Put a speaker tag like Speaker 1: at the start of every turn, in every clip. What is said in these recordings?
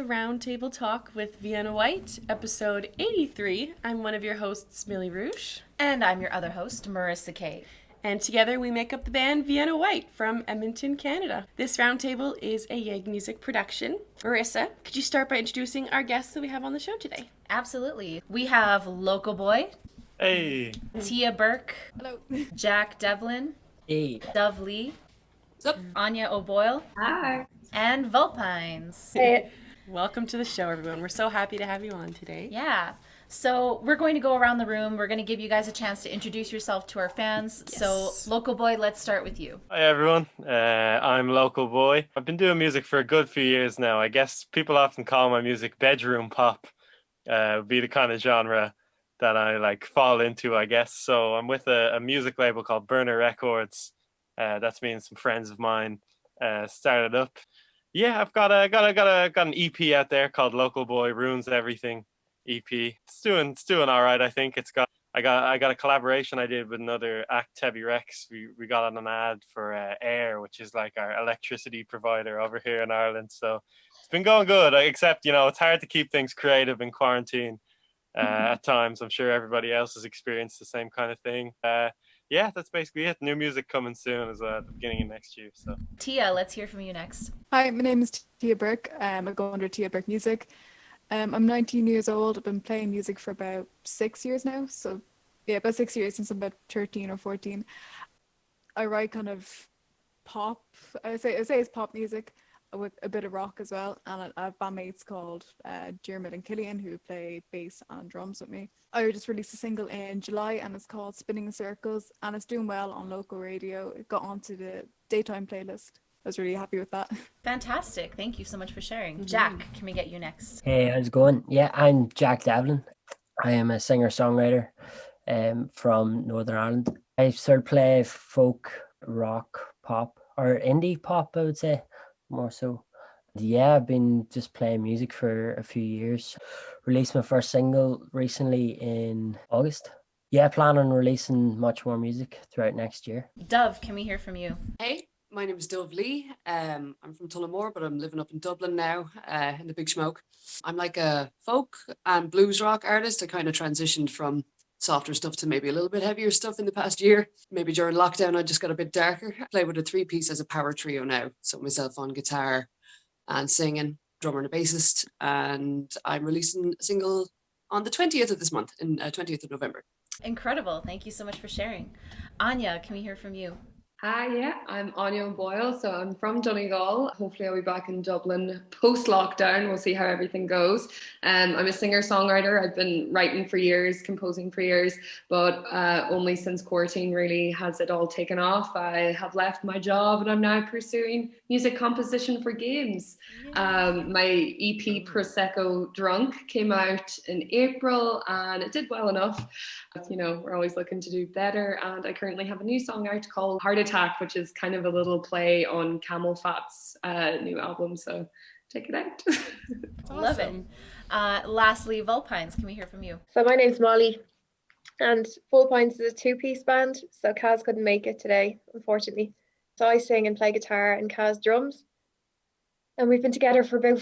Speaker 1: to Roundtable Talk with Vienna Whyte, episode 83. I'm one of your hosts, Millie Rouge.
Speaker 2: And I'm your other host, Marissa Kay.
Speaker 1: And together we make up the band Vienna Whyte from Edmonton, Canada. This roundtable is a Yeg Music production. Marissa, could you start by introducing our guests that we have on the show today?
Speaker 2: Absolutely. We have Local Boy.
Speaker 3: Hey.
Speaker 2: Tia Burke.
Speaker 4: Hello.
Speaker 2: Jack Devlin.
Speaker 5: Hey.
Speaker 2: Dove Lee.
Speaker 4: What's up?
Speaker 2: Anya O'Boyle.
Speaker 6: Hi.
Speaker 2: And Vulpines.
Speaker 6: Hey.
Speaker 1: Welcome to the show, everyone. We're so happy to have you on today.
Speaker 2: Yeah. So we're going to go around the room. We're going to give you guys a chance to introduce yourself to our fans.
Speaker 1: Yes.
Speaker 2: So, Local Boy, let's start with you.
Speaker 3: Hi everyone, I'm Local Boy. I've been doing music for a good few years now. I guess people often call my music bedroom pop, would be the kind of genre that I fall into, I guess. So I'm with a music label called Burner Records. That's me and some friends of mine started up. Yeah, I've got an EP out there called Local Boy Ruins Everything EP. It's doing all right. I think I got a collaboration I did with another act, Tebby Rex. We got on an ad for Air, which is like our electricity provider over here in Ireland. So it's been going good, except it's hard to keep things creative in quarantine at times. I'm sure everybody else has experienced the same kind of thing. Yeah, that's basically it. New music coming soon as the beginning of next year. So
Speaker 2: Tia, let's hear from you next.
Speaker 4: Hi, my name is Tia Burke. I go under Tia Burke Music. I'm 19 years old. I've been playing music for about 6 years now. So yeah, about 6 years, since I'm about 13 or 14. I write kind of pop. I say it's pop music with a bit of rock as well. And I have bandmates called Dermot and Killian who play bass and drums with me. I just released a single in July and it's called Spinning in Circles, and it's doing well on local radio. It got onto the daytime playlist. I was really happy with that.
Speaker 2: Fantastic. Thank you so much for sharing. Jack, can we get you next?
Speaker 5: Hey, how's it going? Yeah, I'm Jack Devlin. I am a singer-songwriter from Northern Ireland. I sort of play folk, rock, pop, or indie pop, I would say, more so. Yeah, I've been just playing music for a few years. Released my first single recently in August. Yeah, plan on releasing much more music throughout next year.
Speaker 2: Dove, can we hear from you?
Speaker 7: Hey, my name is Dove Lee. I'm from Tullamore, but I'm living up in Dublin now, in the Big Smoke. I'm like a folk and blues rock artist. I kind of transitioned from softer stuff to maybe a little bit heavier stuff in the past year. Maybe during lockdown, I just got a bit darker. I play with a 3-piece as a power trio now. So myself on guitar and singing, drummer and a bassist. And I'm releasing a single on the 20th of this month, in 20th of November.
Speaker 2: Incredible. Thank you so much for sharing. Anya, can we hear from you?
Speaker 6: Hi, yeah, I'm Anya O'Boyle, so I'm from Donegal. Hopefully I'll be back in Dublin post-lockdown. We'll see how everything goes. I'm a singer-songwriter. I've been writing for years, composing for years, but only since quarantine really has it all taken off. I have left my job and I'm now pursuing music composition for games. My EP Prosecco Drunk came out in April and it did well enough. We're always looking to do better, and I currently have a new song out called Heart Attack, which is kind of a little play on Camel Fat's new album, so check it out.
Speaker 2: Love it. Lastly, Vulpines, can we hear from you?
Speaker 8: So my name's Molly, and Vulpines is a 2-piece band, so Kaz couldn't make it today, unfortunately. So I sing and play guitar and Kaz drums, and we've been together for about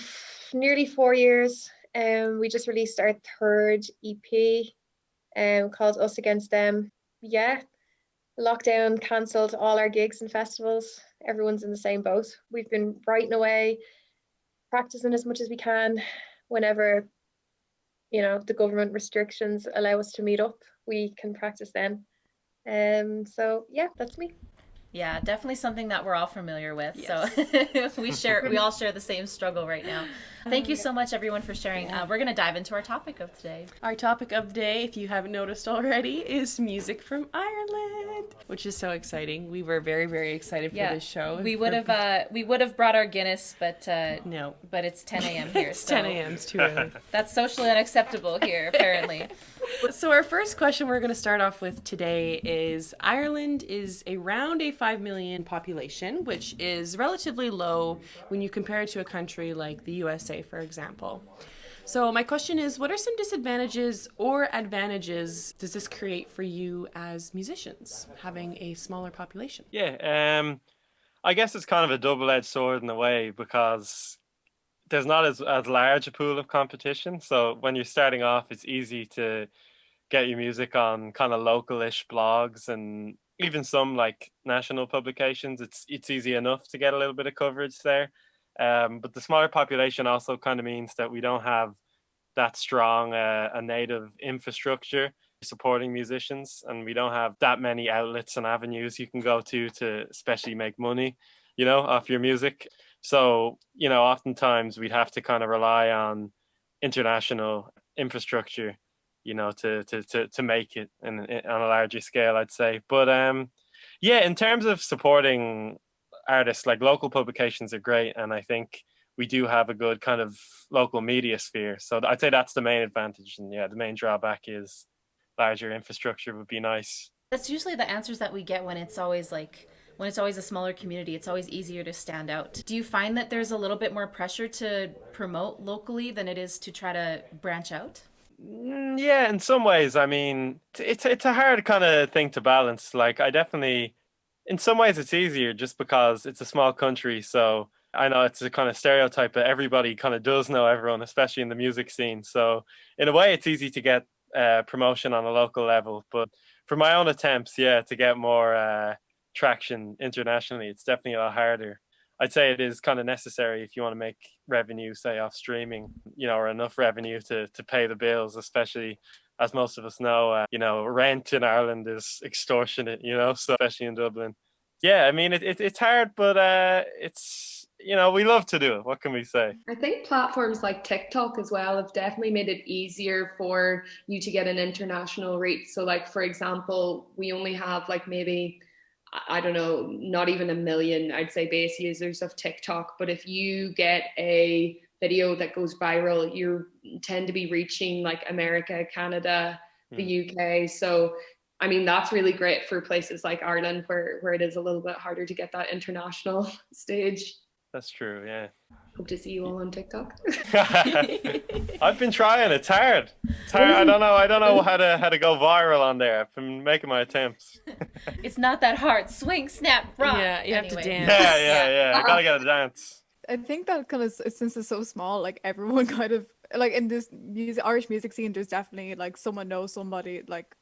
Speaker 8: nearly 4 years. We just released our 3rd EP called Us Against Them. Yeah, lockdown cancelled all our gigs and festivals. Everyone's in the same boat. We've been writing away, practicing as much as we can. Whenever the government restrictions allow us to meet up, we can practice then. So yeah, that's me.
Speaker 2: Yeah, definitely something that we're all familiar with.
Speaker 1: Yes.
Speaker 2: So we all share the same struggle right now. Thank you so much, everyone, for sharing. We're going to dive into our topic of today.
Speaker 1: Our topic of the day, if you haven't noticed already, is music from Ireland, which is so exciting. We were very, very excited for this show.
Speaker 2: We would have brought our Guinness, but
Speaker 1: no.
Speaker 2: But it's 10 a.m. here.
Speaker 1: It's 10 a.m. It's too early.
Speaker 2: That's socially unacceptable here, apparently.
Speaker 1: So our first question we're going to start off with today is Ireland is around a 5 million population, which is relatively low when you compare it to a country like the USA, for example. So my question is, what are some disadvantages or advantages does this create for you as musicians, having a smaller population?
Speaker 3: Yeah, I guess it's kind of a double-edged sword in a way, because there's not as large a pool of competition. So when you're starting off, it's easy to get your music on kind of localish blogs and even some like national publications. It's easy enough to get a little bit of coverage there. But the smaller population also kind of means that we don't have that strong a native infrastructure supporting musicians, and we don't have that many outlets and avenues you can go to especially make money, off your music. So, oftentimes we'd have to kind of rely on international infrastructure, to make it on a larger scale, I'd say. But yeah, in terms of supporting artists, like local publications are great, and I think we do have a good kind of local media sphere. So I'd say that's the main advantage, and yeah, the main drawback is larger infrastructure would be nice.
Speaker 2: That's usually the answers that we get when it's always a smaller community. It's always easier to stand out. Do you find that there's a little bit more pressure to promote locally than it is to try to branch out?
Speaker 3: Yeah, in some ways. I mean, it's a hard kind of thing to balance. Like, I definitely, in some ways, it's easier just because it's a small country. So I know it's a kind of stereotype, but everybody kind of does know everyone, especially in the music scene. So in a way, it's easy to get promotion on a local level. But for my own attempts, yeah, to get more traction internationally, it's definitely a lot harder. I'd say it is kind of necessary if you want to make revenue, say off streaming, or enough revenue to pay the bills, especially as most of us know, rent in Ireland is extortionate, so especially in Dublin. Yeah, I mean, it's hard, but it's, we love to do it. What can we say?
Speaker 6: I think platforms like TikTok as well have definitely made it easier for you to get an international reach. So like, for example, we only have like maybe, I don't know, not even 1 million, I'd say, base users of TikTok. But if you get a video that goes viral, you tend to be reaching like America, Canada, the UK. So, I mean, that's really great for places like Ireland where it is a little bit harder to get that international stage.
Speaker 3: That's true, yeah.
Speaker 6: Hope to see you all on TikTok.
Speaker 3: I've been trying. It's hard. It's hard. I don't know how to go viral on there. I've been making my attempts.
Speaker 2: It's not that hard. Swing, snap, rock.
Speaker 1: Yeah, you have to dance.
Speaker 3: Yeah. I gotta get a dance.
Speaker 4: I think that kind of, since it's so small, like everyone kind of, like in this Irish music scene, there's definitely like someone knows somebody. Like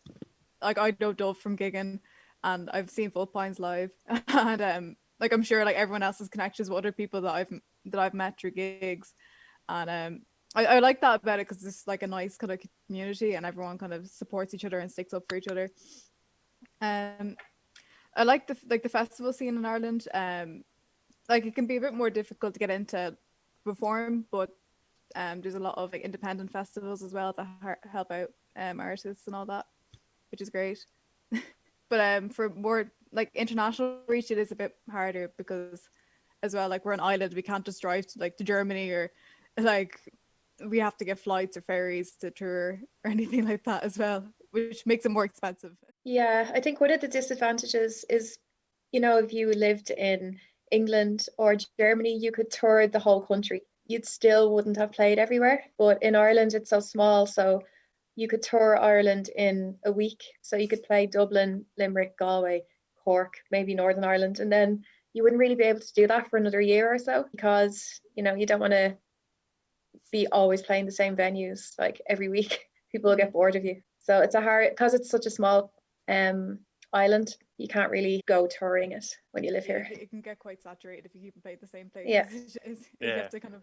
Speaker 4: I know Dove from gigging, and I've seen Full Pines live, and like I'm sure like everyone else has connections with other people that I've met through gigs, and I like that about it because it's like a nice kind of community and everyone kind of supports each other and sticks up for each other. I like the festival scene in Ireland. Like it can be a bit more difficult to get into perform, but there's a lot of like independent festivals as well that help out artists and all that, which is great. But for more like international reach, it is a bit harder because as well, like we're an island, we can't just drive to Germany, or like we have to get flights or ferries to tour or anything like that as well, which makes it more expensive.
Speaker 8: Yeah, I think one of the disadvantages is, if you lived in England or Germany, you could tour the whole country. You'd still wouldn't have played everywhere. But in Ireland, it's so small, so you could tour Ireland in a week. So you could play Dublin, Limerick, Galway, Cork, maybe Northern Ireland, and then you wouldn't really be able to do that for another year or so because, you don't want to be always playing the same venues like every week. People will get bored of you. So it's because it's such a small island, you can't really go touring it when you live here.
Speaker 4: It can get quite saturated if you keep playing the same place.
Speaker 8: Yeah.
Speaker 4: You have to kind of,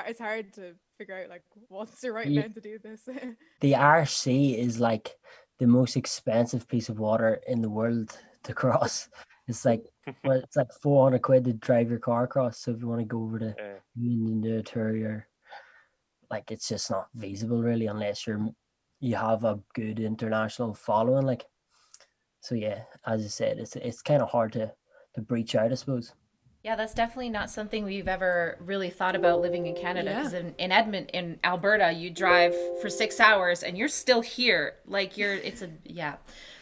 Speaker 4: it's hard to figure out like what's the right amount to do this.
Speaker 5: The Irish Sea is like the most expensive piece of water in the world to cross. It's like it's like 400 quid to drive your car across. So if you want to go over to Union to a tour, like it's just not feasible really unless you have a good international following. Like, so yeah, as I said, it's kind of hard to breach out, I suppose.
Speaker 2: Yeah, that's definitely not something we've ever really thought about living in Canada. Because in Alberta, you drive for 6 hours and you're still here. Like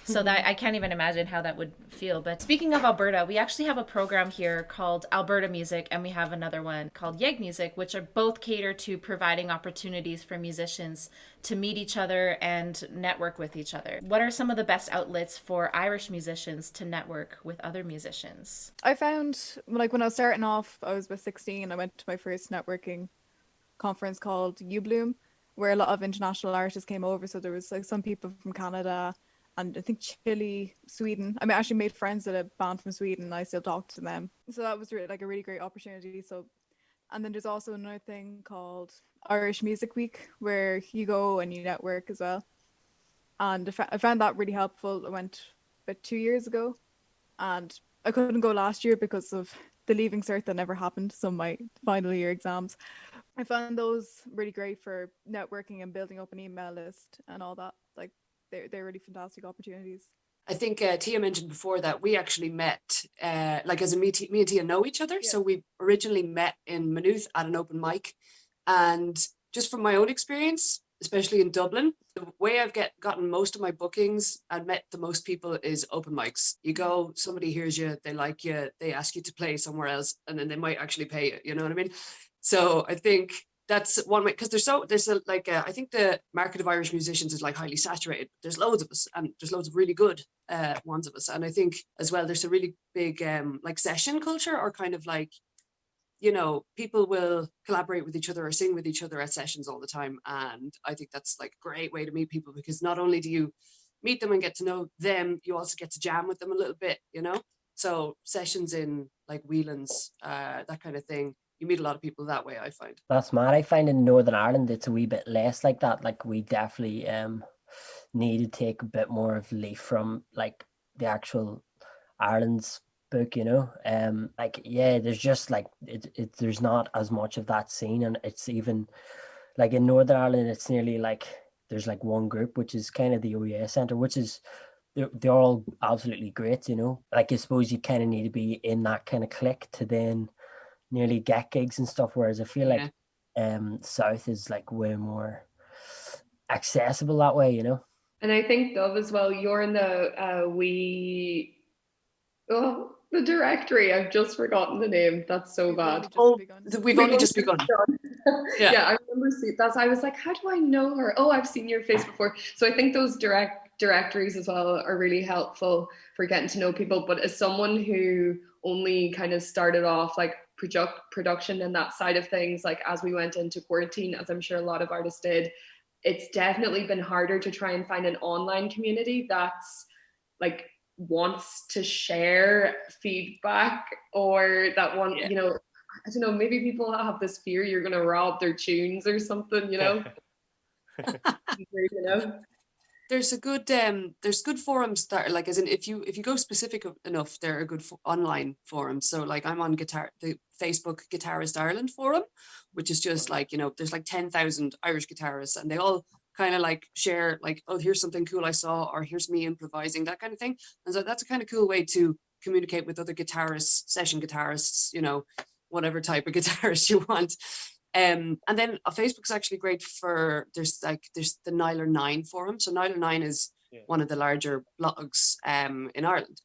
Speaker 2: So that I can't even imagine how that would feel. But speaking of Alberta, we actually have a program here called Alberta Music, and we have another one called Yeg Music, which are both cater to providing opportunities for musicians to meet each other and network with each other. What are some of the best outlets for Irish musicians to network with other musicians?
Speaker 4: I found, like when I was starting off, I was about 16, I went to my first networking conference called UBloom, where a lot of international artists came over. So there was like some people from Canada and I think Chile, Sweden. I actually made friends with a band from Sweden and I still talk to them. So that was really, like a really great opportunity. So, and then there's also another thing called Irish Music Week where you go and you network as well. And I found that really helpful. I went about 2 years ago and I couldn't go last year because of the leaving cert that never happened. So my final year exams. I found those really great for networking and building up an email list and all that. Like they're really fantastic opportunities.
Speaker 7: I think Tia mentioned before that we actually met, like as me and Tia know each other. Yeah. So we originally met in Maynooth at an open mic. And just from my own experience, especially in Dublin, the way I've gotten most of my bookings and met the most people is open mics. You go, somebody hears you, they like you, they ask you to play somewhere else, and then they might actually pay you, you know what I mean? So I think that's one way, because I think the market of Irish musicians is like highly saturated. There's loads of us and there's loads of really good ones of us. And I think as well, there's a really big like session culture, or kind of like, you know, people will collaborate with each other or sing with each other at sessions all the time. And I think that's like a great way to meet people, because not only do you meet them and get to know them, you also get to jam with them a little bit, you know? So sessions in like Whelan's, that kind of thing, you meet a lot of people that way, I find.
Speaker 5: That's mad. I find in Northern Ireland it's a wee bit less like that. Like we definitely need to take a bit more of leaf from like the actual Ireland's book, you know. Like yeah, there's just like there's not as much of that scene, and it's even like in Northern Ireland it's nearly like there's like one group, which is kind of the OES Centre, which is they're all absolutely great, you know. Like I suppose you kind of need to be in that kind of clique to then nearly get gigs and stuff, whereas I feel like South is like way more accessible that way, you know.
Speaker 6: And I think Dove as well, you're in the the directory. I've just forgotten the name. That's so bad.
Speaker 7: We've only just begun.
Speaker 6: Yeah, I remember seeing that. I was like, how do I know her? Oh, I've seen your face before. So I think those directories as well are really helpful for getting to know people. But as someone who only kind of started off like production and that side of things, like as we went into quarantine, as I'm sure a lot of artists did, it's definitely been harder to try and find an online community that's like wants to share feedback, or that one, you know, I don't know, maybe people have this fear you're going to rob their tunes or something, you know. You know,
Speaker 7: there's good forums that are like, as in if you go specific enough, there are good online forums. So like I'm on the Facebook Guitarist Ireland forum, which is just like, you know, there's like 10,000 Irish guitarists, and they all kind of like share like, oh, here's something cool I saw, or here's me improvising, that kind of thing. And so that's a kind of cool way to communicate with other guitarists, session guitarists, you know, whatever type of guitarist you want. And then Facebook's actually great for, there's the Niler 9 forum. So Niler 9 is one of the larger blogs in Ireland.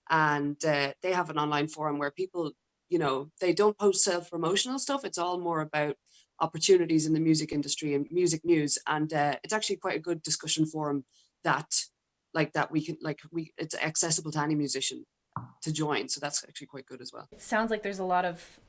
Speaker 7: And they have an online forum where people, you know, they don't post self-promotional stuff. It's all more about opportunities in the music industry and music news. And it's actually quite a good discussion forum that it's accessible to any musician to join, so that's actually quite good as well.
Speaker 2: It sounds like there's a lot of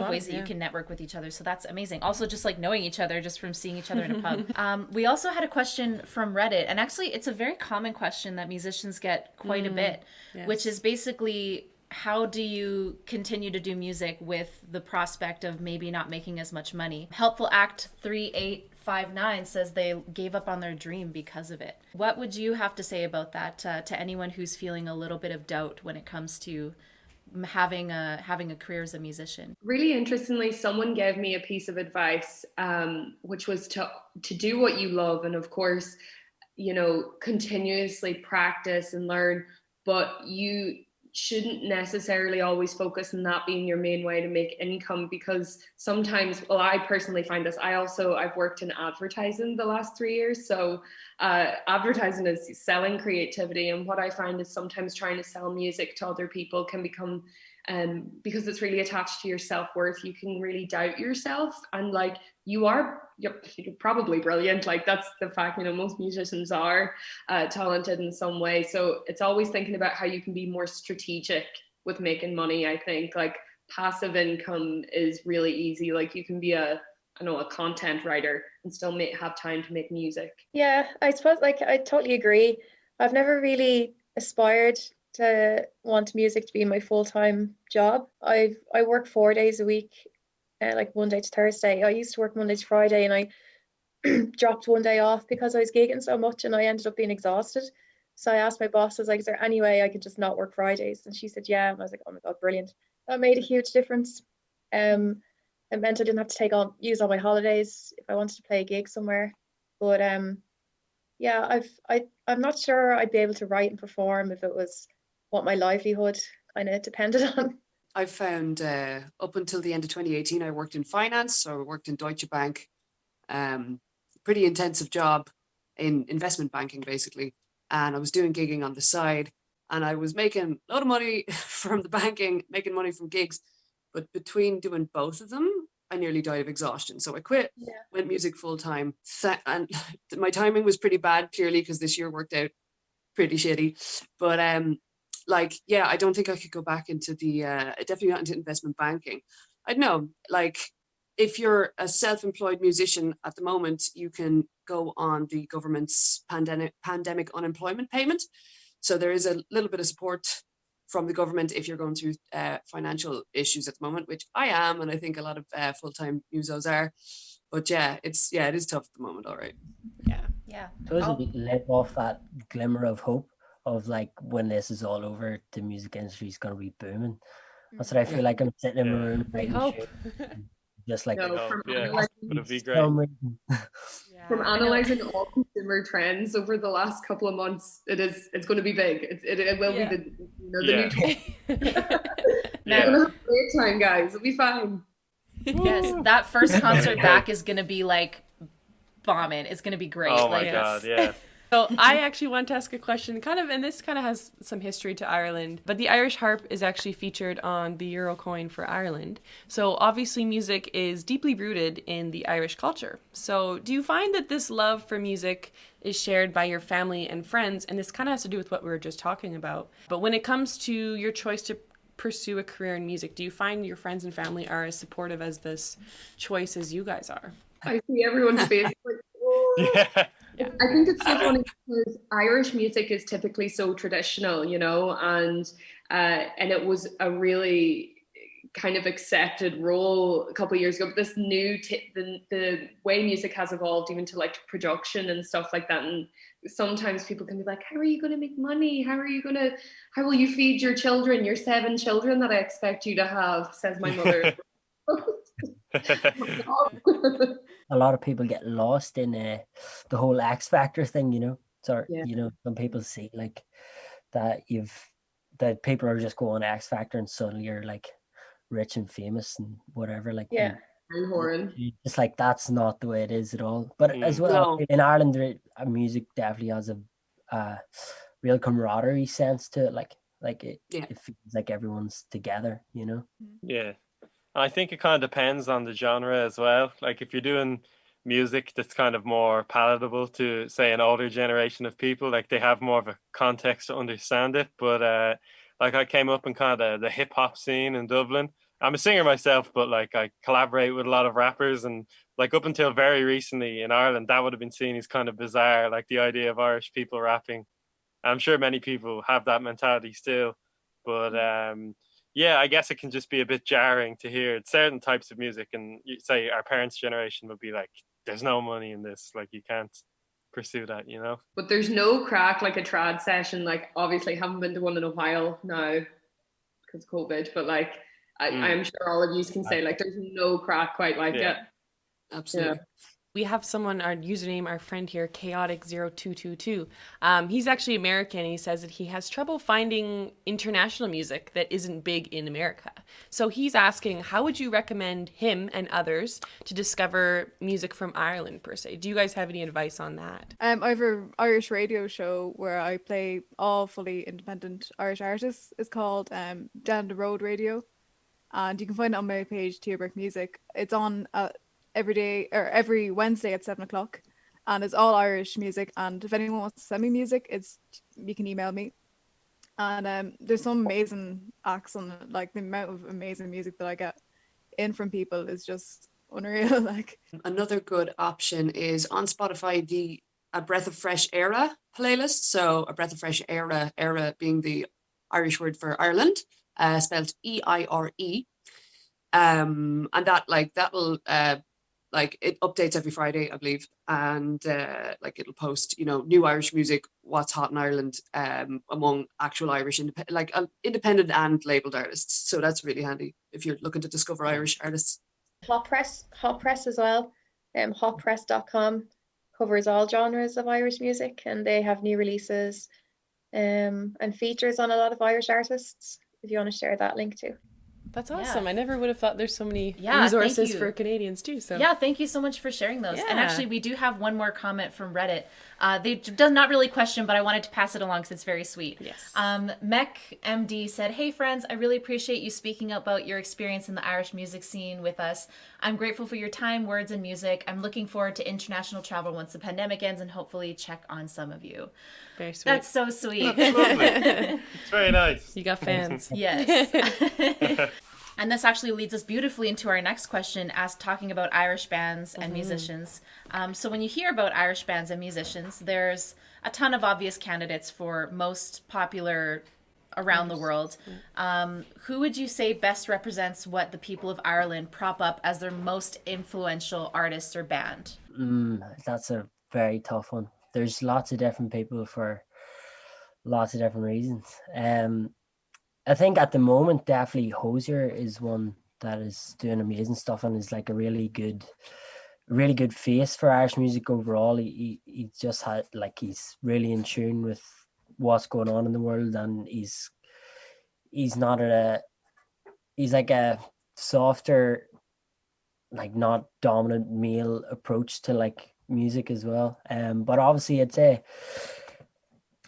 Speaker 2: ways that you can network with each other, so that's amazing. Also just like knowing each other just from seeing each other in a pub. We also had a question from Reddit, and actually it's a very common question that musicians get quite a bit, which is basically, how do you continue to do music with the prospect of maybe not making as much money? Helpful Act 3859 says they gave up on their dream because of it. What would you have to say about that to anyone who's feeling a little bit of doubt when it comes to having a career as a musician?
Speaker 6: Really interestingly, someone gave me a piece of advice, which was to do what you love, and of course, you know, continuously practice and learn, but you shouldn't necessarily always focus on that being your main way to make income, because sometimes, well, I personally find this, I've worked in advertising the last 3 years. So advertising is selling creativity. And what I find is sometimes trying to sell music to other people can become, because it's really attached to your self-worth, you can really doubt yourself. And like, you're probably brilliant. Like that's the fact, you know, most musicians are talented in some way. So it's always thinking about how you can be more strategic with making money. I think like passive income is really easy. Like you can be a I know, a content writer and still have time to make music?
Speaker 8: Yeah, I suppose like I totally agree. I've never really aspired to want music to be my full-time job. I work 4 days a week, like Monday to Thursday. I used to work Monday to Friday, and I dropped one day off because I was gigging so much, and I ended up being exhausted. So I asked my boss, I was like, is there any way I could just not work Fridays? And she said, yeah. And I was like, oh my God, brilliant. That made a huge difference. It meant I didn't have to use all my holidays if I wanted to play a gig somewhere. But yeah, I'm not sure I'd be able to write and perform if it was what my livelihood kind of depended on.
Speaker 7: I found up until the end of 2018, I worked in finance. So I worked in Deutsche Bank. Pretty intensive job in investment banking, basically. And I was doing gigging on the side, and I was making a lot of money from the banking, making money from gigs. But between doing both of them, I nearly died of exhaustion. So I quit, went music full time. And my timing was pretty bad, clearly, because this year worked out pretty shitty. But yeah, I don't think I could go back into definitely not into investment banking. I don't know, like, if you're a self-employed musician at the moment, you can go on the government's pandemic unemployment payment. So there is a little bit of support from the government if you're going through financial issues at the moment, which I am, and I think a lot of full-time musos are. But yeah, it is tough at the moment. All right.
Speaker 2: Yeah.
Speaker 5: So does it let off that glimmer of hope of like, when this is all over, the music industry is going to be booming? That's what I feel like. I'm sitting in my room.
Speaker 1: We hope.
Speaker 5: Just like,
Speaker 6: No,
Speaker 3: But it'd be great.
Speaker 6: From analyzing all consumer trends over the last couple of months, it's going to be big. It will be the new trend. We're gonna have a great time, guys. It'll be fine.
Speaker 2: Yes, that first concert back is gonna be like bombing. It's gonna be great.
Speaker 3: Oh my God, yeah.
Speaker 1: So I actually want to ask a question, and this kind of has some history to Ireland, but the Irish harp is actually featured on the euro coin for Ireland. So obviously music is deeply rooted in the Irish culture. So do you find that this love for music is shared by your family and friends? And this kind of has to do with what we were just talking about. But when it comes to your choice to pursue a career in music, do you find your friends and family are as supportive as this choice as you guys are?
Speaker 6: I see everyone's face like, whoa.
Speaker 3: Yeah.
Speaker 6: I think it's so funny because Irish music is typically so traditional, and it was a really kind of accepted role a couple of years ago. But this new the way music has evolved, even to like production and stuff like that, and sometimes people can be like, how are you going to make money? How will you feed your children, your 7 children that I expect you to have, says my mother.
Speaker 5: a lot of people get lost in the whole X Factor thing, So, some people see like that that people are just going X Factor and suddenly you're like rich and famous and whatever. Like, it's like, that's not the way it is at all. But as well, in Ireland, music definitely has a real camaraderie sense to it. It feels like everyone's together,
Speaker 3: Yeah. I think it kind of depends on the genre as well. Like, if you're doing music that's kind of more palatable to, say, an older generation of people, like, they have more of a context to understand it. But like, I came up in kind of the hip hop scene in Dublin. I'm a singer myself, but like, I collaborate with a lot of rappers, and like, up until very recently in Ireland, that would have been seen as kind of bizarre, like the idea of Irish people rapping. I'm sure many people have that mentality still, but yeah, I guess it can just be a bit jarring to hear certain types of music, and you say our parents' generation would be like, there's no money in this, like, you can't pursue that,
Speaker 6: But there's no crack like a trad session. Like, obviously haven't been to one in a while now because of COVID, but like I'm sure all of you can say like there's no crack quite like it.
Speaker 7: Absolutely.
Speaker 1: We have someone, our username, our friend here, chaotic0222. He's actually American. He says that he has trouble finding international music that isn't big in America. So he's asking, how would you recommend him and others to discover music from Ireland, per se? Do you guys have any advice on that?
Speaker 4: I have an Irish radio show where I play all fully independent Irish artists. It's called Down the Road Radio. And you can find it on my page, Tia Burke Music. It's on every day or every Wednesday at 7:00, and it's all Irish music. And if anyone wants to send me music, you can email me. And there's some amazing acts on it. Like, the amount of amazing music that I get in from people is just unreal. Like,
Speaker 7: Another good option is on Spotify, the A Breath of Fresh Era playlist. So A Breath of Fresh era being the Irish word for Ireland, spelled EIRE. And that'll like it updates every Friday, I believe, and like it'll post, new Irish music, what's hot in Ireland, among actual Irish independent and labeled artists. So that's really handy if you're looking to discover Irish artists.
Speaker 8: Hot Press as well. Hotpress.com covers all genres of Irish music, and they have new releases and features on a lot of Irish artists. If you want to share that link too.
Speaker 1: That's awesome. I never would have thought there's so many
Speaker 2: thank
Speaker 1: resources
Speaker 2: you.
Speaker 1: for Canadians too. So
Speaker 2: Yeah, thank you so much for sharing those.
Speaker 1: Yeah.
Speaker 2: And actually, we do have one more comment from Reddit. They does not really question, but I wanted to pass it along because it's very sweet.
Speaker 1: Yes.
Speaker 2: Mech MD said, "Hey friends, I really appreciate you speaking about your experience in the Irish music scene with us. I'm grateful for your time, words, and music. I'm looking forward to international travel once the pandemic ends and hopefully check on some of you."
Speaker 1: very sweet.
Speaker 2: That's so sweet.
Speaker 3: It's very nice.
Speaker 1: You got fans.
Speaker 2: Yes. And this actually leads us beautifully into our next question, as talking about Irish bands and musicians. So when you hear about Irish bands and musicians, there's a ton of obvious candidates for most popular around the world. Who would you say best represents what the people of Ireland prop up as their most influential artist or band?
Speaker 5: That's a very tough one. There's lots of different people for lots of different reasons. I think at the moment, definitely Hosier is one that is doing amazing stuff and is like a really good face for Irish music overall. He just had he's really in tune with what's going on in the world, and he's like a softer, like not dominant male approach to like music as well. But obviously I'd say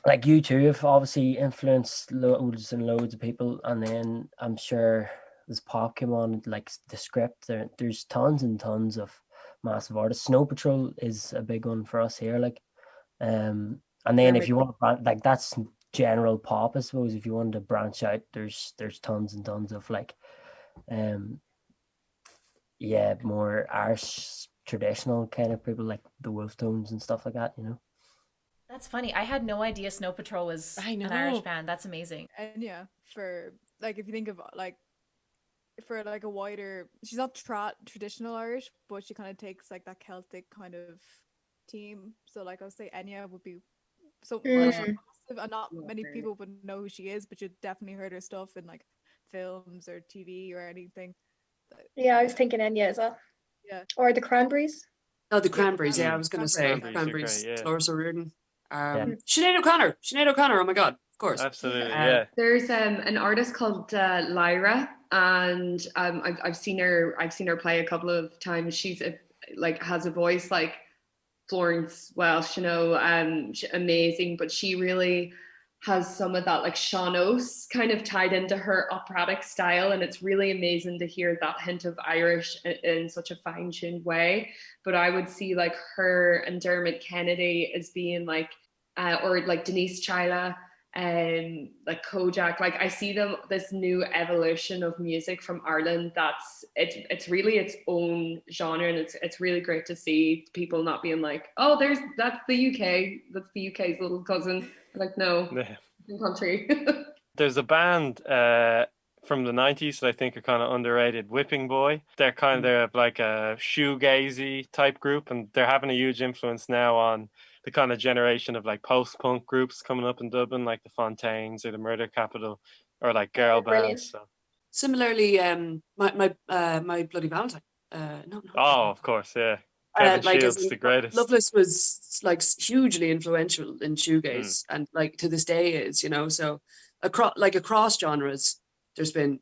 Speaker 5: like you two have obviously influenced loads and loads of people, and then I'm sure as pop came on, like the script, there's tons and tons of massive artists. Snow Patrol is a big one for us here, and then if you want to, like, that's general pop, I suppose. If you wanted to branch out, there's tons and tons of more Irish traditional kind of people, like the Wolf Tones and stuff like that,
Speaker 2: That's funny. I had no idea Snow Patrol was an Irish band. That's amazing.
Speaker 4: and yeah, for like, if you think of for like a wider, she's not traditional Irish, but she kind of takes like that Celtic kind of team. So like I would say Enya would be massive, and not many people would know who she is, but you've definitely heard her stuff in like films or TV or anything.
Speaker 8: Yeah, I was thinking Enya as well.
Speaker 4: Yeah.
Speaker 8: Or the Cranberries.
Speaker 7: Oh, the Cranberries. Yeah, I was going to say
Speaker 3: Cranberries are
Speaker 7: Cranberries.
Speaker 3: great, yeah.
Speaker 7: Cloris O'Riordan. Sinead O'Connor. Oh my God, of course.
Speaker 3: Absolutely, yeah.
Speaker 6: There's an artist called Lyra, and I've seen her play a couple of times. She's has a voice like Florence Welsh, amazing, but she really has some of that like Sean-Os kind of tied into her operatic style, and it's really amazing to hear that hint of Irish in such a fine-tuned way. But I would see like her and Dermot Kennedy as being like or like Denise Chaila and like Kojak. Like I see them, this new evolution of music from Ireland it's really its own genre, and it's really great to see people not being like, oh, that's the UK's little cousin. Like, no, country.
Speaker 3: There's a band from the 90s that I think are kind of underrated, Whipping Boy. They're like a shoegazy type group, and they're having a huge influence now on the kind of generation of like post-punk groups coming up in Dublin, like the Fontaines or the Murder Capital, or like girl bands. So.
Speaker 7: Similarly, my Bloody Valentine. No.
Speaker 3: Oh, of course, yeah. Kevin Shields, the greatest.
Speaker 7: Loveless was like hugely influential in shoegaze, and like to this day is, so across genres, there's been,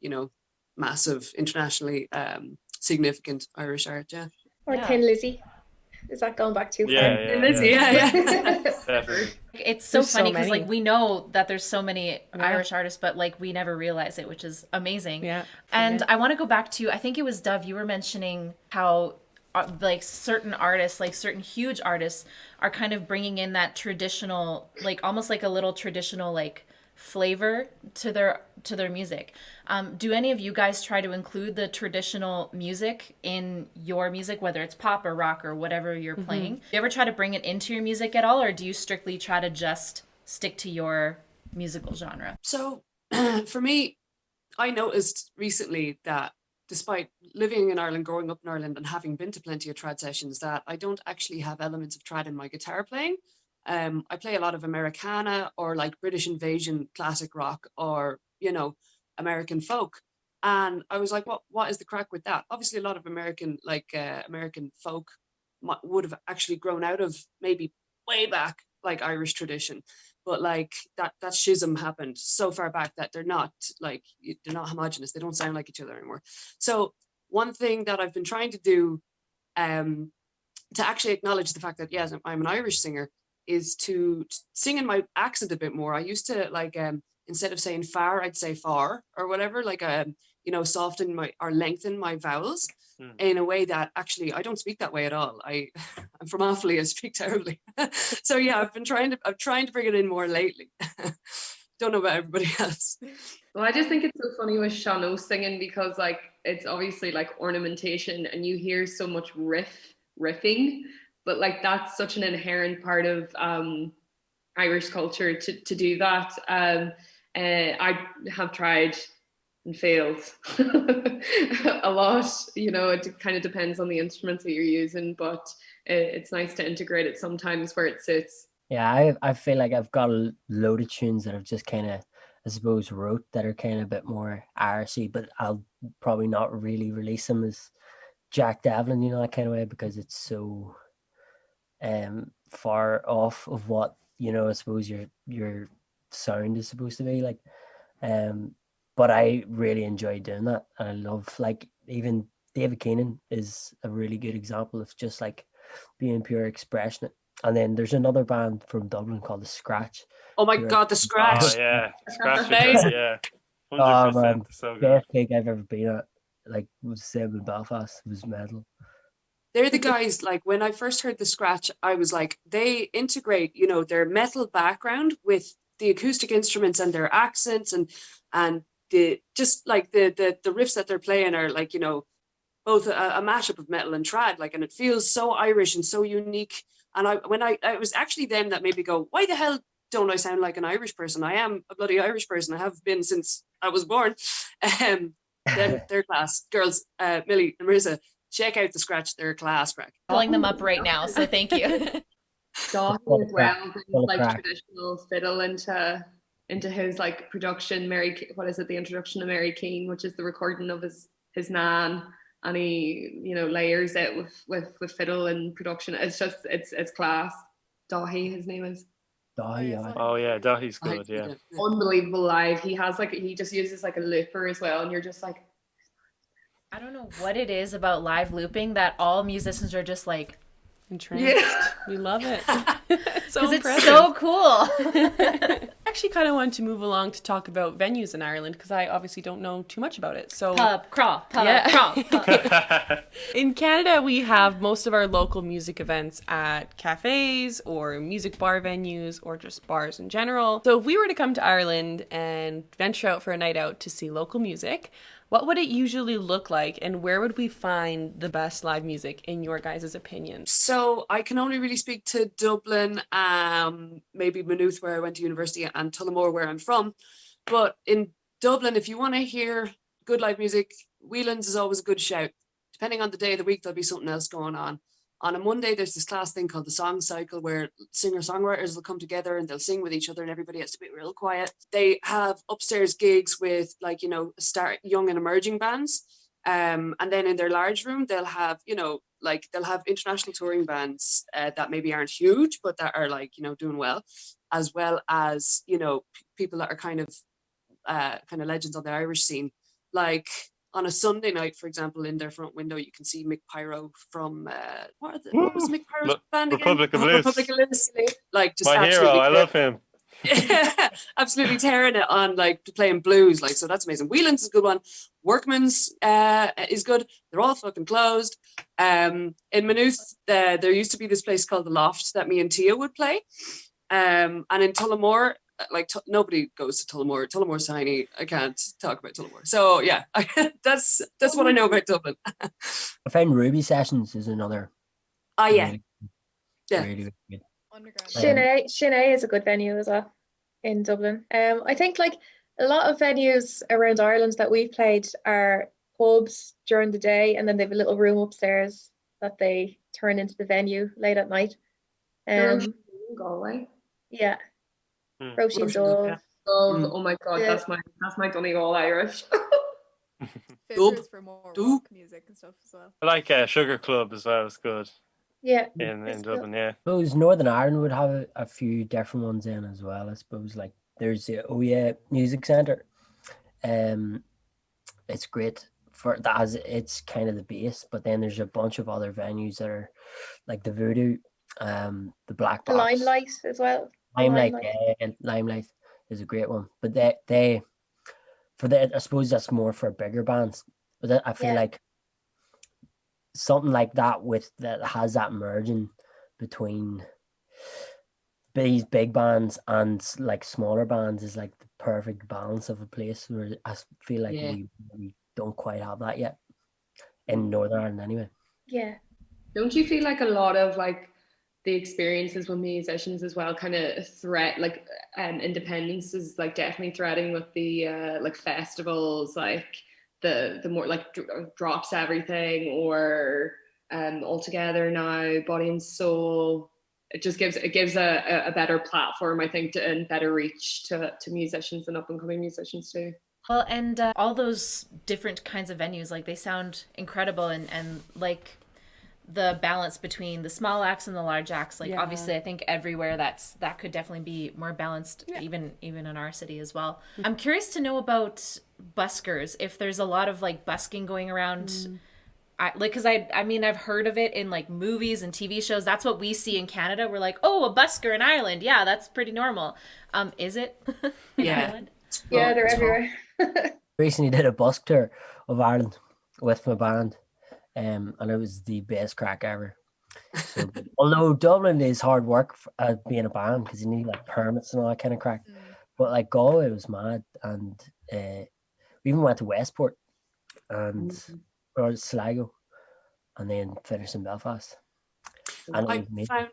Speaker 7: massive internationally significant Irish art, yeah.
Speaker 8: Or Thin Lizzy. Is that going back too far?
Speaker 3: Yeah.
Speaker 7: Lizzy, yeah.
Speaker 3: Definitely.
Speaker 2: It's so funny because
Speaker 1: many.
Speaker 2: like we know that there's so many Irish artists, but like we never realize it, which is amazing.
Speaker 1: Yeah.
Speaker 2: And I want to go back to, I think it was Dove, you were mentioning how like certain artists, like certain huge artists are kind of bringing in that traditional, like almost like a little traditional like flavor to their music. Do any of you guys try to include the traditional music in your music, whether it's pop or rock or whatever you're playing? Do you ever try to bring it into your music at all, or do you strictly try to just stick to your musical genre?
Speaker 7: So for me, I noticed recently that despite living in Ireland, growing up in Ireland, and having been to plenty of trad sessions, that I don't actually have elements of trad in my guitar playing. I play a lot of Americana or like British Invasion classic rock, or, you know, American folk. And I was like, what is the crack with that? Obviously, a lot of American folk would have actually grown out of maybe way back, like Irish tradition. But like that schism happened so far back that they're not homogenous. They don't sound like each other anymore. So one thing that I've been trying to do, to actually acknowledge the fact that, yes, I'm an Irish singer, is to sing in my accent a bit more. I used to like, instead of saying far, I'd say far or whatever, like, soften or lengthen my vowels in a way that actually I don't speak that way at all. I'm from Offaly, I speak terribly. So yeah, I'm trying to bring it in more lately. Don't know about everybody else.
Speaker 6: Well, I just think it's so funny with Sean singing, because like it's obviously like ornamentation and you hear so much riffing, but like that's such an inherent part of Irish culture to do that. I have tried and failed a lot. You know, it kind of depends on the instruments that you're using, but it's nice to integrate it sometimes where it suits.
Speaker 5: Yeah, I feel like I've got a load of tunes that I've just kind of, I suppose, wrote that are kind of a bit more Irishy, but I'll probably not really release them as Jack Devlin, you know, that kind of way, because it's so far off of what, you know, I suppose your sound is supposed to be like. But I really enjoy doing that, and I love, like, even David Keenan is a really good example of just like being pure expression. And then there's another band from Dublin called The Scratch.
Speaker 7: Oh my God, The Scratch!
Speaker 3: Oh yeah, Scratch,
Speaker 7: Amazing.
Speaker 3: yeah,
Speaker 5: Oh
Speaker 3: 100%.
Speaker 5: man,
Speaker 3: So good.
Speaker 5: best gig I've ever been at. Like, was the same in Belfast. It was metal.
Speaker 7: They're the guys, like, when I first heard The Scratch, I was like, they integrate, you know, their metal background with the acoustic instruments and their accents, and the just like the riffs that they're playing are like, you know, both a mashup of metal and trad, like, and it feels so Irish and so unique. And it was actually them that made me go, why the hell don't I sound like an Irish person? I am a bloody Irish person. I have been since I was born. They're class. Girls, Millie and Marissa, check out The Scratch. They're class crack.
Speaker 2: Pulling them up right now, so thank you.
Speaker 6: Dahi as well brings like
Speaker 5: crack.
Speaker 6: traditional fiddle into his like production. The introduction to Mary Keane, which is the recording of his nan, and he, you know, layers it with fiddle and production. It's just it's class. Dahi, his name is.
Speaker 5: Dahi, yeah.
Speaker 3: Oh yeah, Dahi's good. Yeah.
Speaker 6: Unbelievable live. He just uses like a looper as well, and you're just like,
Speaker 2: I don't know what it is about live looping that all musicians are just like
Speaker 1: Entranced.
Speaker 6: Yeah.
Speaker 1: We love it. It's so
Speaker 2: because
Speaker 1: impressive.
Speaker 2: it's so cool.
Speaker 1: I actually kind of wanted to move along to talk about venues in Ireland, because I obviously don't know too much about it. So
Speaker 2: Pub crawl, pub
Speaker 1: Yeah.
Speaker 2: crawl. Pub.
Speaker 1: in Canada, we have most of our local music events at cafes or music bar venues or just bars in general. So if we were to come to Ireland and venture out for a night out to see local music, what would it usually look like, and where would we find the best live music in your guys' opinions?
Speaker 7: So I can only really speak to Dublin, maybe Maynooth, where I went to university, and Tullamore, where I'm from. But in Dublin, if you want to hear good live music, Whelan's is always a good shout. Depending on the day of the week, there'll be something else going on. On a Monday, there's this class thing called the Song Cycle, where singer-songwriters will come together and they'll sing with each other, and everybody has to be real quiet. They have upstairs gigs with, like, you know, young and emerging bands. And then in their large room, they'll have, you know, like, they'll have international touring bands that maybe aren't huge, but that are, like, you know, doing well as, you know, people that are kind of legends on the Irish scene. Like, on a Sunday night, for example, in their front window, you can see Mick Pyro from what was Mick Pyro's band again?
Speaker 3: Republic of Loose.
Speaker 7: Republic of Loose. Like, just
Speaker 3: My hero, I love him.
Speaker 7: absolutely tearing it on, like, playing blues, like, so that's amazing. Whelan's is a good one. Workman's is good. They're all fucking closed. In Maynooth, there used to be this place called the Loft that me and Tia would play. And in Tullamore, like nobody goes to Tullamore. Tullamore's tiny. I can't talk about Tullamore. So yeah, that's what I know about Dublin.
Speaker 5: I find Ruby Sessions is another
Speaker 7: Yeah,
Speaker 5: really,
Speaker 7: yeah.
Speaker 5: really good.
Speaker 4: Underground.
Speaker 8: Shinee is a good venue as well in Dublin. I think like a lot of venues around Ireland that we've played are pubs during the day, and then they have a little room upstairs that they turn into the venue late at night.
Speaker 6: Galway.
Speaker 8: Yeah,
Speaker 3: Mm.
Speaker 8: Roisin
Speaker 7: Roisin
Speaker 8: Dove.
Speaker 3: Yeah.
Speaker 6: Oh my god,
Speaker 8: Yeah.
Speaker 6: that's my Donegal Irish.
Speaker 4: Fiddlers for more rock music and stuff as well.
Speaker 3: I like Sugar Club as well. It's good
Speaker 8: Yeah,
Speaker 3: in
Speaker 8: it's
Speaker 3: Dublin. Yeah.
Speaker 5: I suppose Northern Ireland would have a few different ones in as well. I suppose like there's the Music Centre. It's great for that as it's kind of the base, but then there's a bunch of other venues that are like the Voodoo, the Black
Speaker 8: the
Speaker 5: Box,
Speaker 8: Limelight as well.
Speaker 5: Limelight. Yeah, Limelight is a great one, but they for that I suppose that's more for bigger bands. But I feel like something like that that has that merging between these big bands and like smaller bands is like the perfect balance of a place where I feel like we don't quite have that yet in Northern Ireland anyway.
Speaker 8: Yeah.
Speaker 6: Don't you feel like a lot of like the experiences with musicians as well kind of threat like independence is like definitely threatening with the like festivals, like the more like Drops Everything or Altogether now, Body and Soul. It gives a better platform, I think, and better reach to musicians and up and coming musicians too.
Speaker 2: Well, and all those different kinds of venues, like they sound incredible, and like the balance between the small acts and the large acts, like obviously I think everywhere that could definitely be more balanced, even in our city as well. I'm curious to know about buskers, if there's a lot of like busking going around. Because I mean I've heard of it in like movies and TV shows. That's what we see in Canada. We're like, oh, a busker in Ireland, yeah, that's pretty normal. Is it in Ireland?
Speaker 8: Yeah, they're everywhere.
Speaker 5: Recently did a busk tour of Ireland with my band, and it was the best crack ever. So, although Dublin is hard work being a band because you need like permits and all that kind of crack, but like Galway was mad, and we even went to Westport and or Sligo, and then finished in Belfast. And
Speaker 7: I found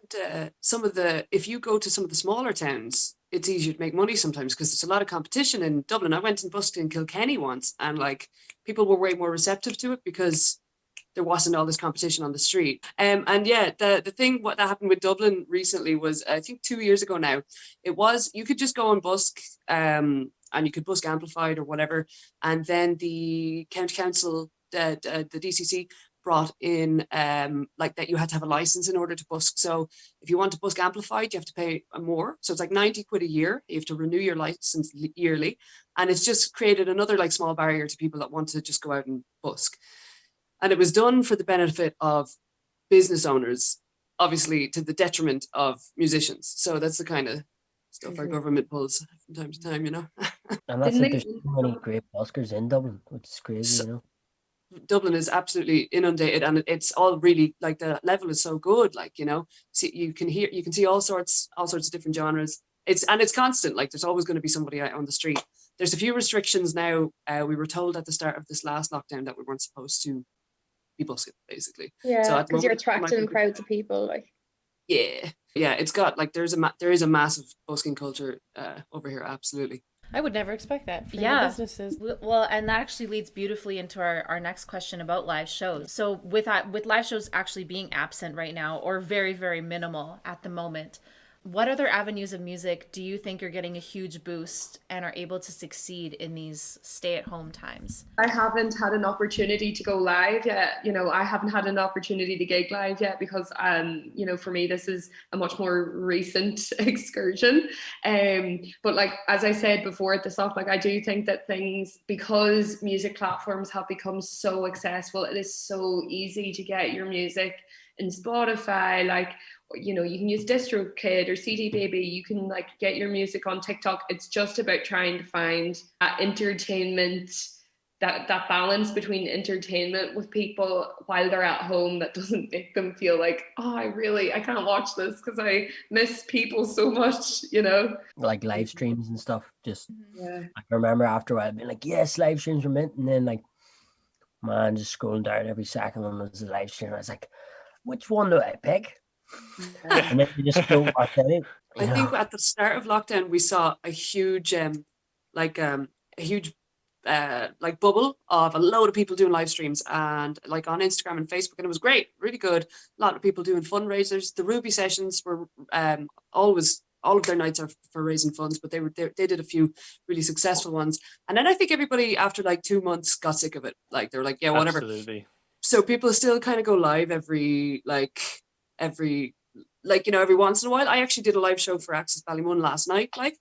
Speaker 7: if you go to some of the smaller towns, it's easier to make money sometimes because there's a lot of competition in Dublin. I went and busked in Kilkenny once, and like people were way more receptive to it because there wasn't all this competition on the street. And yeah, the thing what that happened with Dublin recently was, I think 2 years ago now, it was you could just go and busk, and you could busk amplified or whatever, and then the county council, the DCC brought in like that you had to have a license in order to busk. So if you want to busk amplified, you have to pay more. So it's like 90 quid a year. You have to renew your license yearly. And it's just created another like small barrier to people that want to just go out and busk. And it was done for the benefit of business owners, obviously to the detriment of musicians. So that's the kind of stuff our government pulls from time to time, you know.
Speaker 5: And that's like there's so many great buskers in Dublin, which is crazy, you know.
Speaker 7: Dublin is absolutely inundated, and it's all really like the level is so good, like, you know, you can see all sorts of different genres. It's constant, like there's always going to be somebody out on the street. There's a few restrictions now. We were told at the start of this last lockdown that we weren't supposed to be busking, basically.
Speaker 8: Yeah, because you're attracting crowds of people, like.
Speaker 7: Yeah, it's got like there is a massive busking culture over here, absolutely.
Speaker 1: I would never expect that from the businesses.
Speaker 2: Well, and that actually leads beautifully into our next question about live shows. So with live shows actually being absent right now, or very, very minimal at the moment, what other avenues of music do you think are getting a huge boost and are able to succeed in these stay-at-home times?
Speaker 6: I haven't had an opportunity to go live yet. You know, I haven't had an opportunity to gig live yet because, you know, for me, this is a much more recent excursion. But like, as I said before at the stop, like I do think that things, because music platforms have become so accessible, it is so easy to get your music in Spotify, like, you know, you can use DistroKid or CD Baby, you can like get your music on TikTok. It's just about trying to find entertainment that balance between entertainment with people while they're at home that doesn't make them feel like, oh, I can't watch this because I miss people so much, you know?
Speaker 5: Like live streams and stuff. Just
Speaker 6: Yeah.
Speaker 5: I remember after a while being like, yes, live streams were mint, and then like, man, just scrolling down every second when it was a live stream. I was like, which one do I pick? And then you just don't watch any.
Speaker 7: I think at the start of lockdown we saw a huge like like bubble of a load of people doing live streams and like on Instagram and Facebook, and it was great, really good. A lot of people doing fundraisers. The Ruby sessions were always, all of their nights are for raising funds, but they did a few really successful ones. And then I think everybody after like 2 months got sick of it. Like they were like, yeah, whatever.
Speaker 3: Absolutely.
Speaker 7: So people still kind of go live every every once in a while. I actually did a live show for Access Ballymun last night, like,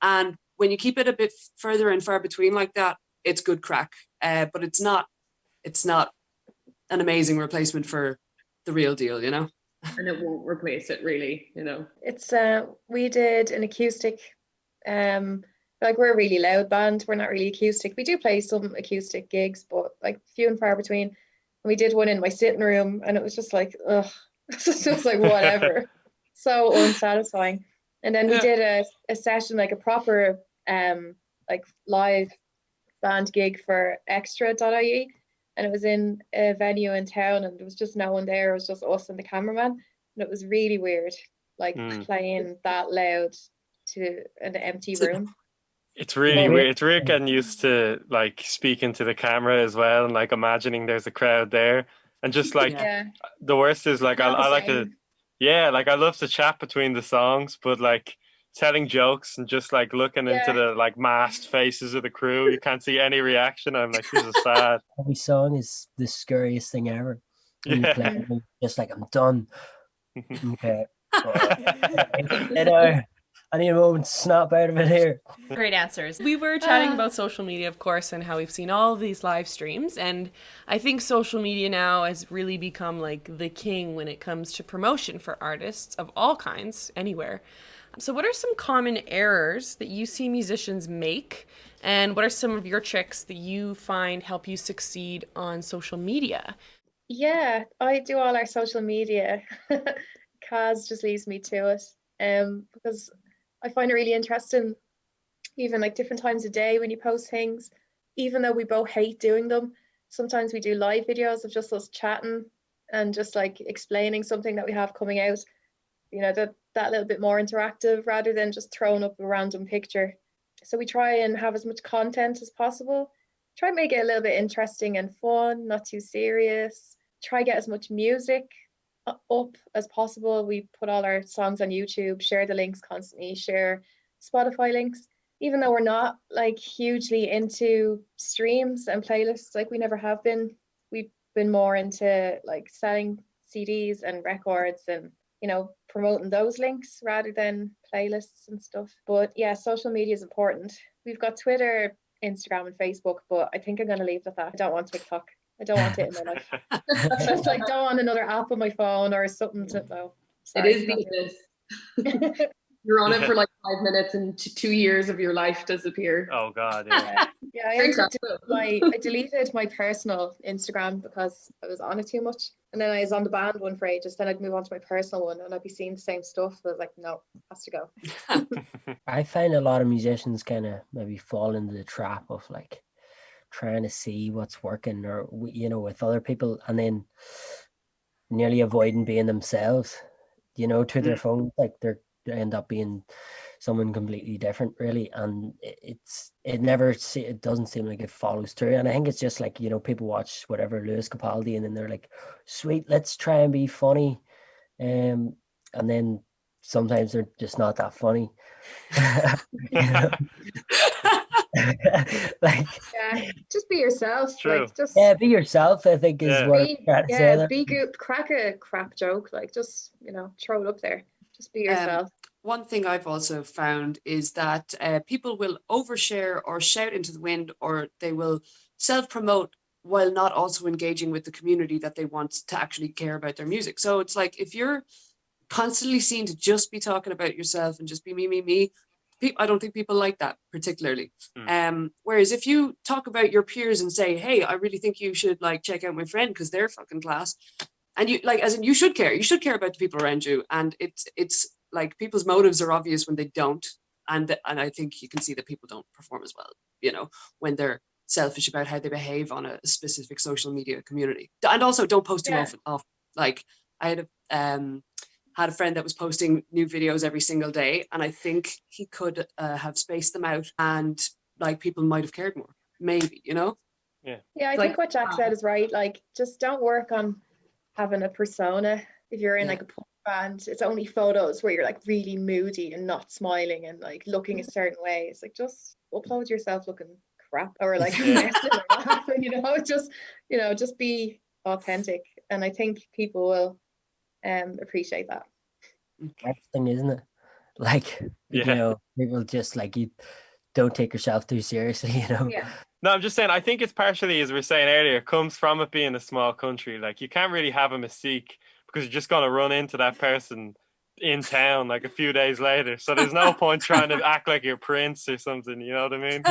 Speaker 7: and when you keep it a bit further and far between like that, it's good crack. But it's not an amazing replacement for the real deal, you know?
Speaker 6: And it won't replace it really, you know?
Speaker 8: It's we did an acoustic, like we're a really loud band. We're not really acoustic. We do play some acoustic gigs, but like few and far between. And we did one in my sitting room and it was just like, ugh, it's just like whatever. So unsatisfying. And then we did a session, like a proper like live band gig for extra.ie, and it was in a venue in town and there was just no one there. It was just us and the cameraman, and it was really weird, like playing that loud to an empty room.
Speaker 3: It's really weird. It's weird getting used to like speaking to the camera as well and like imagining there's a crowd there, and just like the worst is like I like to like I love to chat between the songs, but like telling jokes and just like looking into the like masked faces of the crew, you can't see any reaction. I'm like, this is sad.
Speaker 5: Every song is the scariest thing ever. When you play it, just like, I'm done. Okay. I need a moment to snap out of it here.
Speaker 1: Great answers. We were chatting about social media, of course, and how we've seen all of these live streams. And I think social media now has really become like the king when it comes to promotion for artists of all kinds, anywhere. So what are some common errors that you see musicians make? And what are some of your tricks that you find help you succeed on social media?
Speaker 8: Yeah, I do all our social media. Kaz just leaves me to it. Because I find it really interesting, even like different times of day when you post things, even though we both hate doing them. Sometimes we do live videos of just us chatting and just like explaining something that we have coming out, you know, that little bit more interactive rather than just throwing up a random picture. So we try and have as much content as possible, try and make it a little bit interesting and fun, not too serious, try get as much music up as possible. We put all our songs on YouTube, share the links constantly, share Spotify links, even though we're not like hugely into streams and playlists, like we never have been. We've been more into like selling CDs and records and, you know, promoting those links rather than playlists and stuff. But yeah, social media is important. We've got Twitter, Instagram and Facebook, but I think I'm going to leave it at that. I don't want TikTok. I don't want it in my life. I just like don't want another app on my phone or something to know.
Speaker 6: It is this. You're on it for like 5 minutes and 2 years of your life disappear.
Speaker 3: Oh God, yeah.
Speaker 8: Yeah, I deleted my personal Instagram because I was on it too much. And then I was on the band one for ages. Then I'd move on to my personal one and I'd be seeing the same stuff. I was like, no, it has to go.
Speaker 5: I find a lot of musicians kind of maybe fall into the trap of like trying to see what's working or, you know, with other people, and then nearly avoiding being themselves, you know, to their phone. Like they end up being someone completely different, really, and it doesn't seem like it follows through. And I think it's just like, you know, people watch whatever Lewis Capaldi and then they're like, sweet, let's try and be funny, and then sometimes they're just not that funny.
Speaker 8: Like, yeah, just be yourself.
Speaker 3: True.
Speaker 8: Like, just
Speaker 5: be yourself, I think is what I'm trying to say there.
Speaker 8: Be good, crack a crap joke, like just, you know, throw it up there. Just be yourself.
Speaker 7: One thing I've also found is that people will overshare or shout into the wind, or they will self-promote while not also engaging with the community that they want to actually care about their music. So it's like, if you're constantly seen to just be talking about yourself and just be me, I don't think people like that particularly. Whereas if you talk about your peers and say, hey, I really think you should like check out my friend because they're fucking class, and you like, as in, you should care about the people around you, and it's like people's motives are obvious when they don't, and I think you can see that people don't perform as well, you know, when they're selfish about how they behave on a specific social media community. And also, don't post too often. Like, I had a friend that was posting new videos every single day, and I think he could have spaced them out, and like people might have cared more, maybe, you know.
Speaker 8: Yeah, I think what Jack said is right. Like, just don't work on having a persona. If you're in like a punk band, it's only photos where you're like really moody and not smiling and like looking a certain way. It's like, just upload yourself looking crap or like messing or laughing, you know, just be authentic, and I think people will appreciate that.
Speaker 5: Everything, isn't it? Like, you know, people just like, you don't take yourself too seriously, you know.
Speaker 3: No, I'm just saying, I think it's partially, as we were saying earlier, it comes from it being a small country. Like, you can't really have a mystique because you're just going to run into that person in town like a few days later. So there's no point trying to act like you're Prince or something, you know what I mean?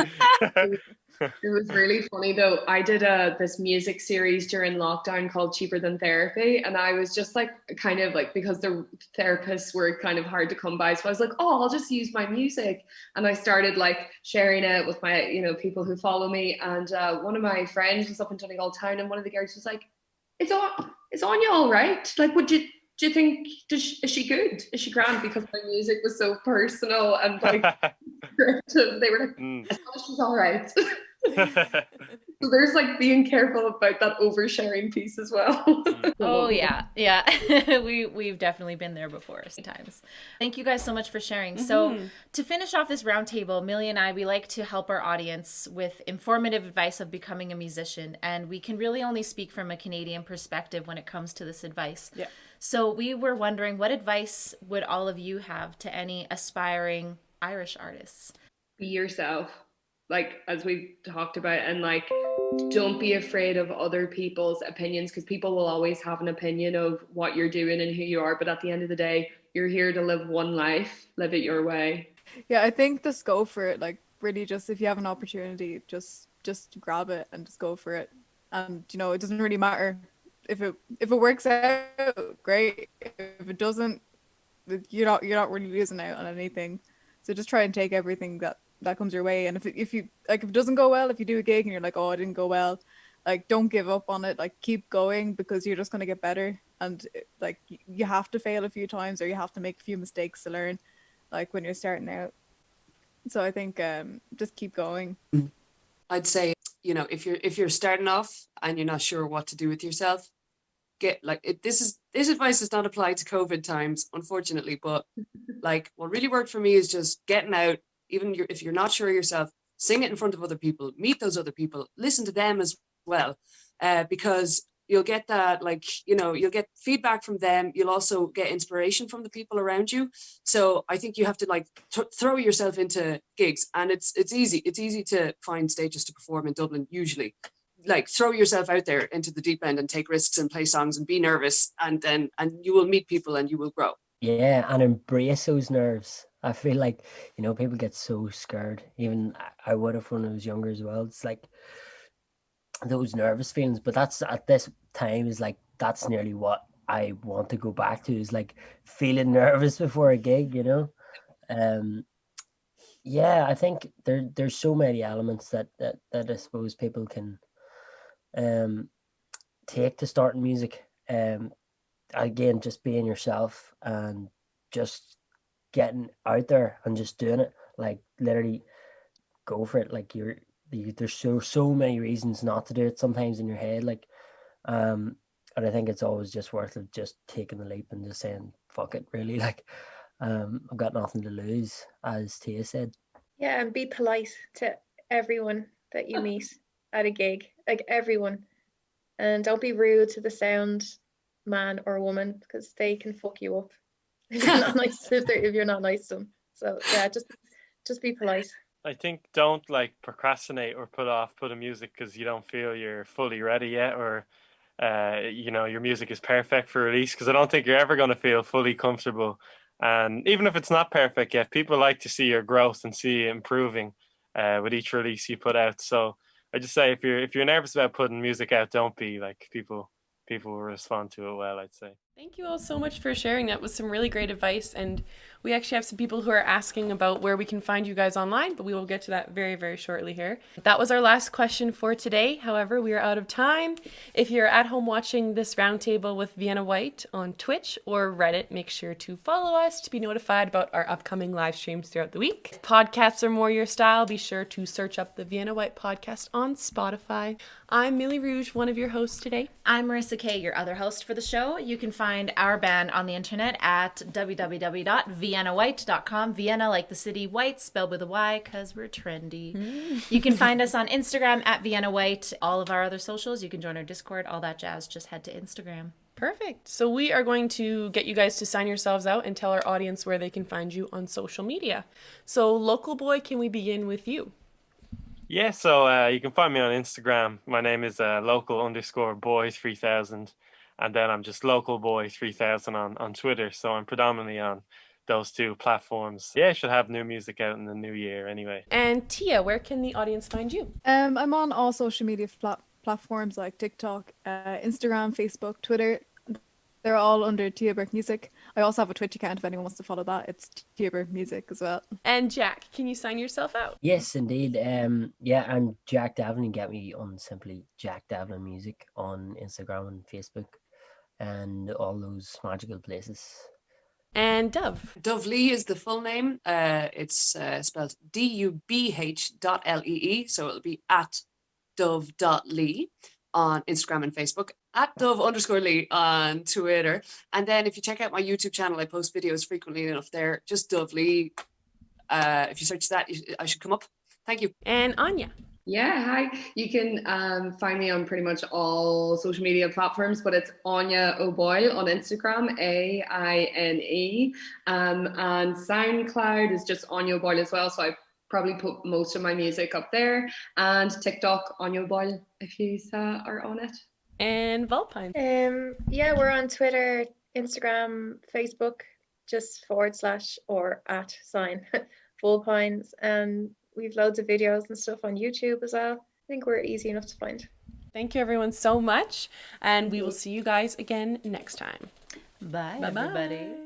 Speaker 6: It was really funny though. I did this music series during lockdown called Cheaper Than Therapy, and I was just like, kind of like, because the therapists were kind of hard to come by, so I was like, oh, I'll just use my music, and I started like sharing it with my, you know, people who follow me, and one of my friends was up in Donegal town, and one of the girls was like, it's Anya all right? Like, do you think, is she good? Is she grand? Because my music was so personal and like descriptive. They were like, as long as she's all right. So there's like being careful about that oversharing piece as well.
Speaker 2: Oh yeah. We've definitely been there before sometimes. Thank you guys so much for sharing. So to finish off this roundtable, Millie and I, we like to help our audience with informative advice of becoming a musician, and we can really only speak from a Canadian perspective when it comes to this advice. Yeah. So we were wondering, what advice would all of you have to any aspiring Irish artists?
Speaker 6: Be yourself, like as we've talked about, and like, don't be afraid of other people's opinions, because people will always have an opinion of what you're doing and who you are, but at the end of the day, you're here to live one life, live it your way.
Speaker 4: Yeah, I think just go for it. Like, really, just if you have an opportunity, just grab it and just go for it. And you know, it doesn't really matter if it works out, great. If it doesn't, you're not really losing out on anything. So just try and take everything that comes your way. And if you like, if it doesn't go well, if you do a gig and you're like, oh, it didn't go well, like, don't give up on it. Like, keep going, because you're just going to get better. And like, you have to fail a few times, or you have to make a few mistakes to learn, like when you're starting out. So I think just keep going.
Speaker 7: I'd say, you know, if you're starting off and you're not sure what to do with yourself, get like it. This advice does not apply to COVID times, unfortunately, but like, what really worked for me is just getting out. Even if you're not sure yourself, sing it in front of other people, meet those other people, listen to them as well, because you'll get that, like, you know, you'll get feedback from them. You'll also get inspiration from the people around you. So I think you have to like throw yourself into gigs, and it's easy. It's easy to find stages to perform in Dublin usually. Like, throw yourself out there into the deep end and take risks and play songs and be nervous, and you will meet people and you will grow.
Speaker 5: Yeah, and embrace those nerves. I feel like, you know, people get so scared. Even I would have when I was younger as well. It's like those nervous feelings, but that's at this time is like, that's nearly what I want to go back to, is like feeling nervous before a gig, you know. Yeah, I think there's so many elements that I suppose people can take to starting music. Again, just being yourself and just getting out there and just doing it. Like, literally go for it. Like, there's so many reasons not to do it sometimes in your head. Like, and I think it's always just worth it, just taking the leap and just saying fuck it, really. Like, I've got nothing to lose, as Tia said.
Speaker 8: Yeah, and be polite to everyone that you meet at a gig, like everyone. And don't be rude to the sound man or woman, because they can fuck you up if you're not nice, if you're not nice to them. So yeah, just be polite.
Speaker 3: I think don't like procrastinate or put a music because you don't feel you're fully ready yet, or you know, your music is perfect for release, because I don't think you're ever going to feel fully comfortable And even if it's not perfect yet, people like to see your growth and see you improving with each release you put out. So I just say, if you're nervous about putting music out, don't be. Like, people will respond to it well, I'd say.
Speaker 1: Thank you all so much for sharing. That was some really great advice. And we actually have some people who are asking about where we can find you guys online, but we will get to that very, very shortly here. That was our last question for today. However, we are out of time. If you're at home watching this roundtable with Vienna Whyte on Twitch or Reddit, make sure to follow us to be notified about our upcoming live streams throughout the week. If podcasts are more your style, be sure to search up the Vienna Whyte podcast on Spotify. I'm Millie Rouge, one of your hosts today.
Speaker 2: I'm Marissa Kay, your other host for the show. You can find our band on the internet at www.viennawhyte.com. Vienna like the city, White spelled with a Y because we're trendy. You can find us on Instagram at Vienna Whyte. All of our other socials, you can join our Discord, all that jazz. Just head to Instagram.
Speaker 1: Perfect. So we are going to get you guys to sign yourselves out and tell our audience where they can find you on social media. So Local Boy, can we begin with you?
Speaker 3: Yeah, so you can find me on Instagram. My name is local_boy3000, and then I'm just localboy3000 on Twitter. So I'm predominantly on those two platforms. Yeah, I should have new music out in the new year anyway.
Speaker 1: And Tia, where can the audience find you?
Speaker 4: I'm on all social media platforms like TikTok, Instagram, Facebook, Twitter. They're all under Tia Burke Music. I also have a Twitch account if anyone wants to follow that. It's Tia Burke Music as well.
Speaker 1: And Jack, can you sign yourself out?
Speaker 5: Yes, indeed. Yeah, I'm Jack Davlin. You get me on simply Jack Davlin Music on Instagram and Facebook and all those magical places.
Speaker 1: And Dove.
Speaker 7: Dove Lee is the full name. It's spelled DUBH.LEE. So it'll be at dove.lee on Instagram and Facebook, at Dove_Lee on Twitter. And then if you check out my YouTube channel, I post videos frequently enough there. Just Dove Lee. If you search that, I should come up. Thank you.
Speaker 1: And Anya.
Speaker 6: Yeah, hi. You can find me on pretty much all social media platforms, but it's Anya O'Boyle on Instagram, AINE. And SoundCloud is just Anya O'Boyle as well. So I probably put most of my music up there. And TikTok, Anya O'Boyle, if you are on it.
Speaker 1: And Vulpine.
Speaker 8: Yeah, we're on Twitter, Instagram, Facebook, just / or @ Vulpines, and we've loads of videos and stuff on YouTube as well. I think we're easy enough to find.
Speaker 1: Thank you everyone so much, and we will see you guys again next time.
Speaker 2: Bye,
Speaker 1: Bye-bye.
Speaker 2: everybody.